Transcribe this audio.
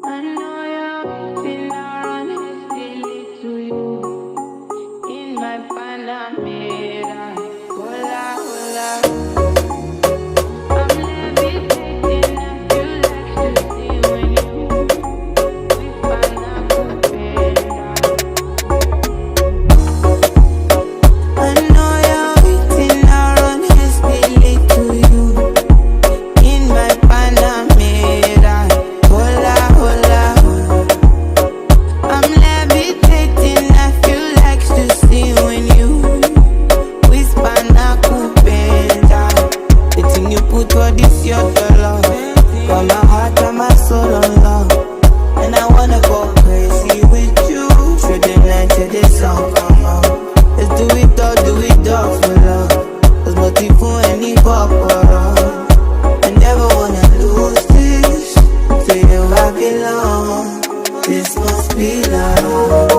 I know you're waiting around hastily to you in my Panamera. Hola, hola. I'm levitating. I feel like shooting when you whisper na kupenda. I know you're waiting around hastily to you in my Panamera. Hola, hola. I'm levitating. I feel like shooting when you whisper na kupenda. The thing you put for this your dollar. Got my heart and my soul on love, and I wanna go crazy with you through the night till the sun come out. Let's do it all for love. Cause motive for any purpose. I never wanna lose this. To you I belong. This must be love.